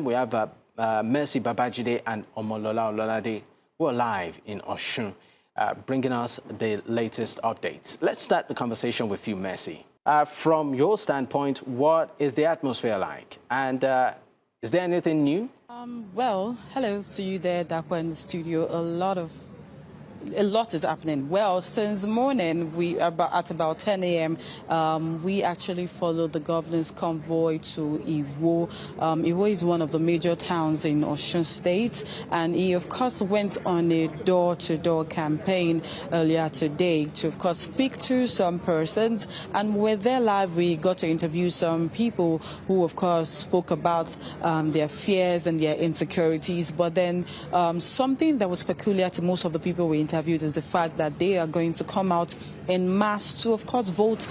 we have Mercy Babajide and Omolola Ololade, who are live in Osun, bringing us the latest updates. Let's start the conversation with you, Mercy. From your standpoint, what is the atmosphere like? And is there anything new? Well, hello to you there, Dakwa, in the studio. A lot is happening. Well, since morning, at about 10 a.m., we actually followed the governor's convoy to Iwo. Iwo is one of the major towns in Osun State, and he, of course, went on a door-to-door campaign earlier today to, of course, speak to some persons. And with their live, we got to interview some people who, of course, spoke about their fears and their insecurities. But then something that was peculiar to most of the people we interviewed is the fact that they are going to come out en masse to, of course, vote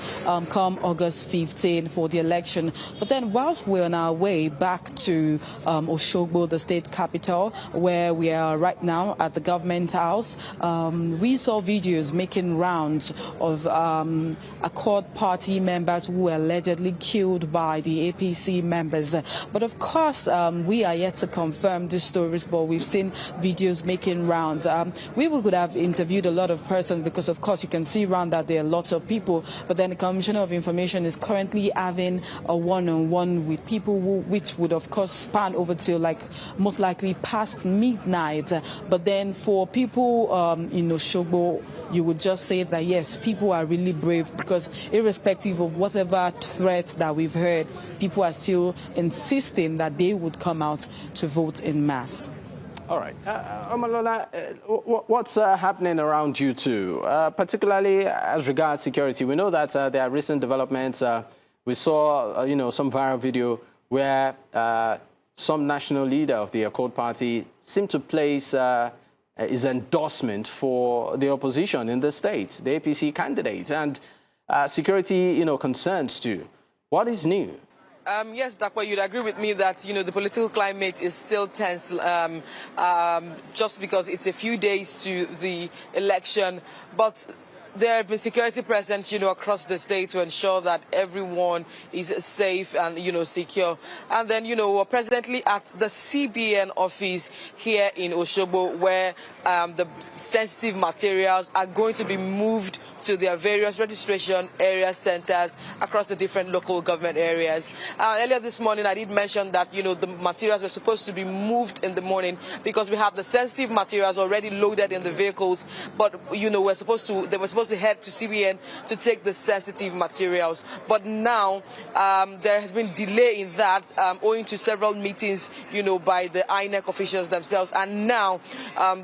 come August 15 for the election. But then whilst we're on our way back to Osogbo, the state capital, where we are right now at the government house, we saw videos making rounds of Accord Party members who were allegedly killed by the APC members. But of course, we are yet to confirm these stories, but we've seen videos making rounds. We could have interviewed a lot of persons because, of course, you can see around that there are lots of people. But then the Commissioner of Information is currently having a one-on-one with people which would, of course, span over till most likely past midnight. But then for people in Osogbo, you would just say that, yes, people are really brave because irrespective of whatever threat that we've heard, people are still insisting that they would come out to vote in mass. All right. Omolola, what's happening around you two, particularly as regards security? We know that there are recent developments. We saw, some viral video where some national leader of the Accord Party seemed to place his endorsement for the opposition in the state, the APC candidate, and security, concerns too. What is new? Yes, Dakwa, you'd agree with me that, the political climate is still tense just because it's a few days to the election. But there have been security presence, across the state to ensure that everyone is safe and, secure. And then, we're presently at the CBN office here in Osogbo, where the sensitive materials are going to be moved to their various registration area centers across the different local government areas. Earlier this morning, I did mention that, the materials were supposed to be moved in the morning because we have the sensitive materials already loaded in the vehicles, but, they were supposed to head to CBN to take the sensitive materials. But now there has been delay in that owing to several meetings, by the INEC officials themselves. And now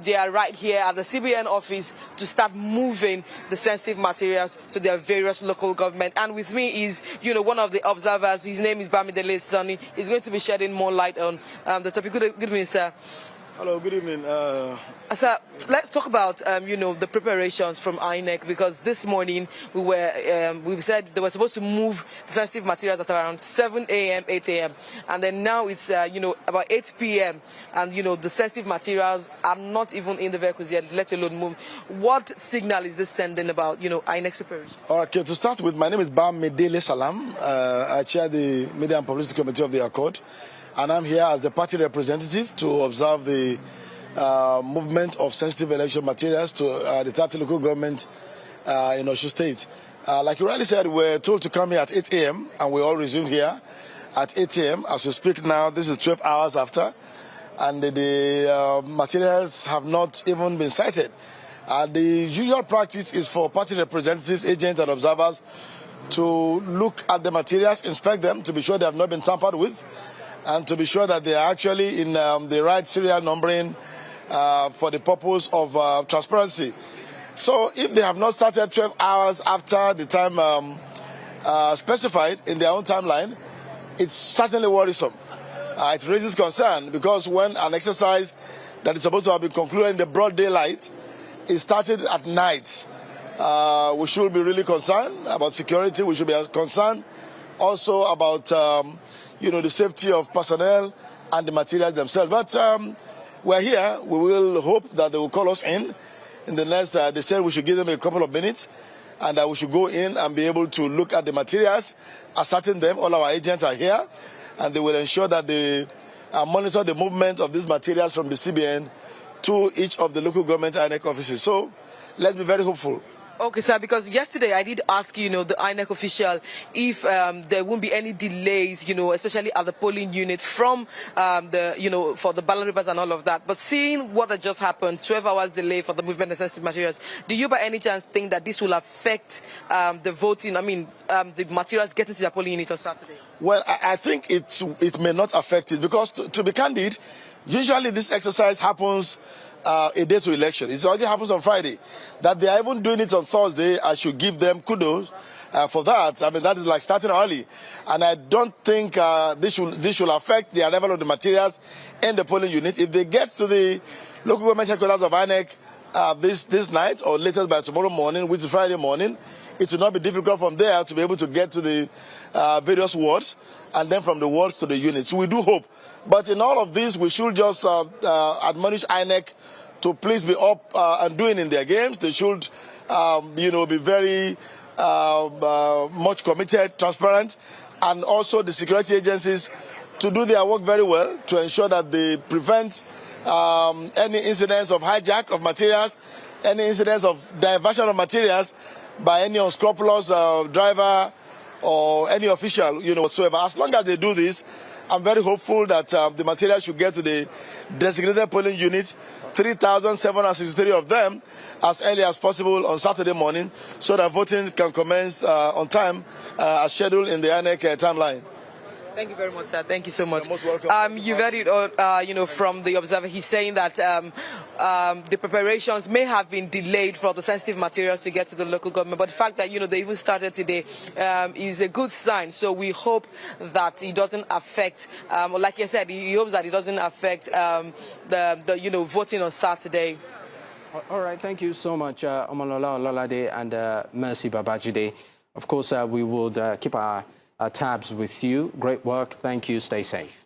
they are right here at the CBN office to start moving the sensitive materials to their various local government. And with me is, one of the observers. His name is Bamidele Sonny. He's going to be shedding more light on the topic. Good evening, sir. Hello, good evening. Sir, let's talk about, the preparations from INEC, because this morning we said they were supposed to move the sensitive materials at around 7 a.m., 8 a.m. And then now it's, about 8 p.m. And, the sensitive materials are not even in the vehicles yet, let alone move. What signal is this sending about, INEC's preparation? Okay, to start with, my name is Babajide Salam. I chair the Media and Publicity Committee of the Accord. And I'm here as the party representative to observe the movement of sensitive election materials to the 30 local government in Osun State. Like you rightly said, we're told to come here at 8 a.m. and we all resume here at 8 a.m. As we speak now, this is 12 hours after, and the materials have not even been cited. The usual practice is for party representatives, agents, and observers to look at the materials, inspect them to be sure they have not been tampered with, and to be sure that they are actually in the right serial numbering for the purpose of transparency. So if they have not started 12 hours after the time specified in their own timeline, it's certainly worrisome. It raises concern because when an exercise that is supposed to have been concluded in the broad daylight is started at night, we should be really concerned about security. We should be concerned also about the safety of personnel and the materials themselves. But we're here. We will hope that they will call us in the next, they said we should give them a couple of minutes, and we should go in and be able to look at the materials, ascertain them. All our agents are here, and they will ensure that the monitor the movement of these materials from the CBN to each of the local government INEC offices. So let's be very hopeful. Okay, sir, because yesterday I did ask, the INEC official if there won't be any delays, especially at the polling unit from for the ballot papers and all of that. But seeing what had just happened, 12 hours delay for the movement of sensitive materials, do you by any chance think that this will affect the voting, the materials getting to the polling unit on Saturday? Well, I think it may not affect it because, to be candid, usually this exercise happens a day to election. It already happens on Friday. That they are even doing it on Thursday, I should give them kudos for that. That is like starting early. And I don't think this should affect the arrival of the materials in the polling unit. If they get to the local government headquarters of INEC this night or latest by tomorrow morning, which is Friday morning, it will not be difficult from there to be able to get to the various wards and then from the wards to the units. So we do hope. But in all of this, we should just admonish INEC to please be up and doing in their games. They should, be very much committed, transparent, and also the security agencies to do their work very well to ensure that they prevent any incidents of hijack of materials, any incidents of diversion of materials by any unscrupulous driver or any official, whatsoever. As long as they do this, I'm very hopeful that the materials should get to the designated polling units, 3,763 of them, as early as possible on Saturday morning, so that voting can commence on time as scheduled in the INEC timeline. Thank you very much, sir. Thank you so much. You're most welcome. You've heard it, from the Observer. He's saying that the preparations may have been delayed for the sensitive materials to get to the local government. But the fact that, they even started today is a good sign. So we hope that it doesn't affect, like you said, he hopes that it doesn't affect the voting on Saturday. All right. Thank you so much, Omolola Ololade and Mercy Babajide. Of course, we would keep our tabs with you. Great work. Thank you. Stay safe.